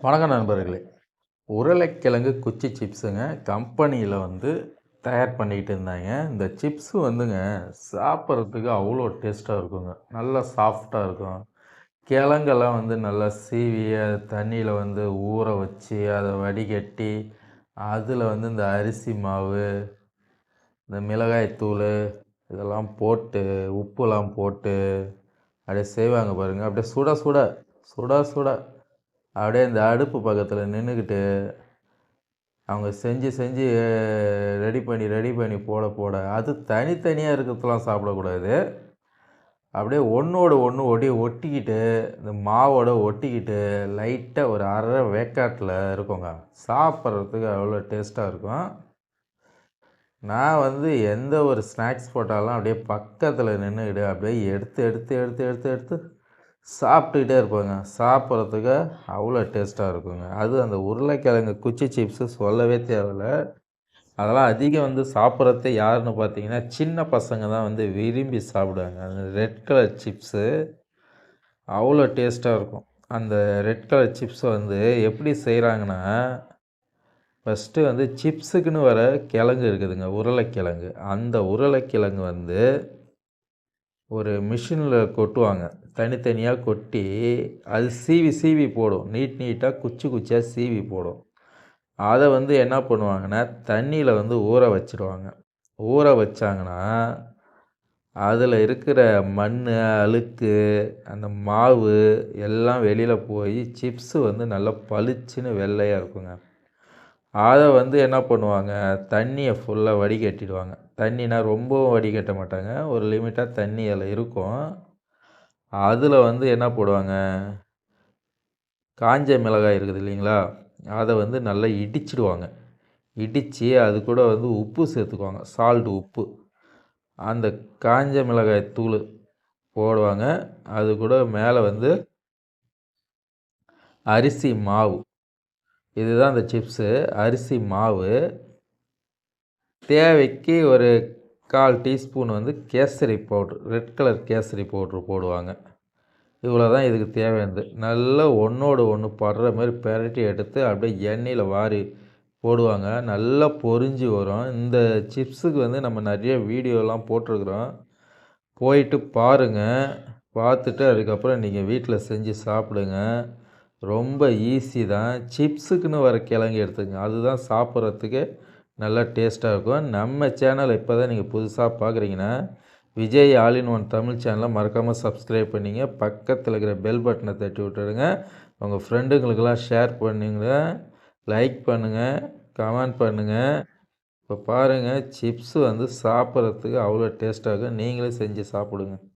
வணக்கம் நண்பர்களே. உருளைக்கிழங்கு குச்சி சிப்ஸுங்க கம்பெனியில் தயார் பண்ணிக்கிட்டு இருந்தாங்க. இந்த சிப்ஸு சாப்பிட்றதுக்கு அவ்வளோ டேஸ்ட்டாக இருக்குங்க. நல்லா சாஃப்டாக இருக்கும். கிழங்கெல்லாம் நல்லா சீவி அது தண்ணியில் ஊற வச்சு அதை வடிகட்டி அதில் இந்த அரிசி மாவு, இந்த மிளகாய் தூள் இதெல்லாம் போட்டு உப்புலாம் போட்டு அப்படியே செய்வாங்க பாருங்கள். அப்படியே சுட சுட சுட சுட அப்படியே இந்த அடுப்பு பக்கத்தில் நின்றுக்கிட்டு அவங்க செஞ்சு செஞ்சு ரெடி பண்ணி போட போட அது தனித்தனியாக இருக்கிறதுலாம் சாப்பிடக்கூடாது. அப்படியே ஒன்றோடு ஒன்று ஒட்டிக்கிட்டு இந்த மாவோட ஒட்டிக்கிட்டு லைட்டாக ஒரு அரை வேக்காட்டில் இருக்குங்க. சாப்பிட்றதுக்கு அவ்வளோ டேஸ்ட்டாக இருக்கும். நான் எந்த ஒரு ஸ்நாக்ஸ் போட்டாலும் அப்படியே பக்கத்தில் நின்றுக்கிட்டு அப்படியே எடுத்து எடுத்து எடுத்து எடுத்து எடுத்து சாப்பிட்டுக்கிட்டே இருப்பாங்க. சாப்பிட்றதுக்கு அவ்வளோ டேஸ்ட்டாக இருக்குங்க. அது அந்த உருளைக்கிழங்கு குச்சி சிப்ஸு சொல்லவே தேவையில்ல. அதெல்லாம் அதிகம் சாப்பிட்றதே யாருன்னு பார்த்தீங்கன்னா, சின்ன பசங்க தான் விரும்பி சாப்பிடுவாங்க. அந்த ரெட் கலர் சிப்ஸு அவ்வளோ டேஸ்ட்டாக இருக்கும். அந்த ரெட் கலர் சிப்ஸை எப்படி செய்கிறாங்கன்னா, ஃபஸ்ட்டு சிப்ஸுக்குன்னு வர கிழங்கு இருக்குதுங்க, உருளைக்கிழங்கு. அந்த உருளைக்கிழங்கு ஒரு மிஷினில் கொட்டுவாங்க. தனித்தனியாக கொட்டி அது சீவி சீவி போடும். நீட்டாக குச்சி குச்சியாக சீவி போடும். அதை என்ன பண்ணுவாங்கன்னா, தண்ணியில் ஊற வச்சுடுவாங்க. ஊற வச்சாங்கன்னா அதில் இருக்கிற மண், அழுக்கு, அந்த மாவு எல்லாம் வெளியில் போய் சிப்ஸு நல்லா பளிச்சுன்னு வெள்ளையாக இருக்குங்க. அதை என்ன பண்ணுவாங்க, தண்ணியை ஃபுல்லாக வடிகட்டிடுவாங்க. தண்ணினா ரொம்பவும் வடிகட்ட மாட்டாங்க. ஒரு லிமிட்டாக தண்ணி அதில் இருக்கும். அதில் என்ன போடுவாங்க, காஞ்ச மிளகாய் இருக்குது இல்லைங்களா, அதை நல்லா இடிச்சிடுவாங்க. இடித்து அது கூட உப்பு சேர்த்துக்குவாங்க, சால்ட் உப்பு. அந்த காஞ்ச மிளகாய் தூள் போடுவாங்க. அது கூட மேலே அரிசி மாவு. இதுதான் அந்த சிப்ஸு. அரிசி மாவு தேவைக்கு ஒரு 1/4 teaspoon kesari powder, red colour kesari powder போடுவாங்க. இவ்வளோ தான் இதுக்கு தேவையானது. நல்லா ஒன்றோடு ஒன்று படுற மாதிரி பெரட்டி எடுத்து அப்படியே எண்ணெயில் வாரி போடுவாங்க. நல்லா பொரிஞ்சு வரும். இந்த சிப்ஸுக்கு நம்ம நிறைய வீடியோலாம் போட்டிருக்குறோம். போயிட்டு பாருங்கள். பார்த்துட்டு அதுக்கப்புறம் நீங்கள் வீட்டில் செஞ்சு சாப்பிடுங்க. ரொம்ப ஈஸி தான். சிப்ஸுக்குன்னு வர கிழங்கு எடுத்துக்கங்க. அதுதான் சாப்பிட்றதுக்கு நல்லா டேஸ்ட்டாக இருக்கும். நம்ம சேனல் இப்போ தான் நீங்கள் புதுசாக பார்க்குறீங்கன்னா, Vijay all in one Tamil சேனலை மறக்காமல் சப்ஸ்கிரைப் பண்ணிங்க. பக்கத்தில் இருக்கிற பெல் பட்டனை தட்டி விட்டுடுங்க. உங்கள் ஃப்ரெண்டுங்களுக்கெல்லாம் ஷேர் பண்ணுங்க, லைக் பண்ணுங்கள், கமெண்ட் பண்ணுங்கள். இப்போ பாருங்கள், சிப்ஸு சாப்பிட்றதுக்கு அவ்வளோ டேஸ்ட்டாக இருக்கும். நீங்களே செஞ்சு சாப்பிடுங்க.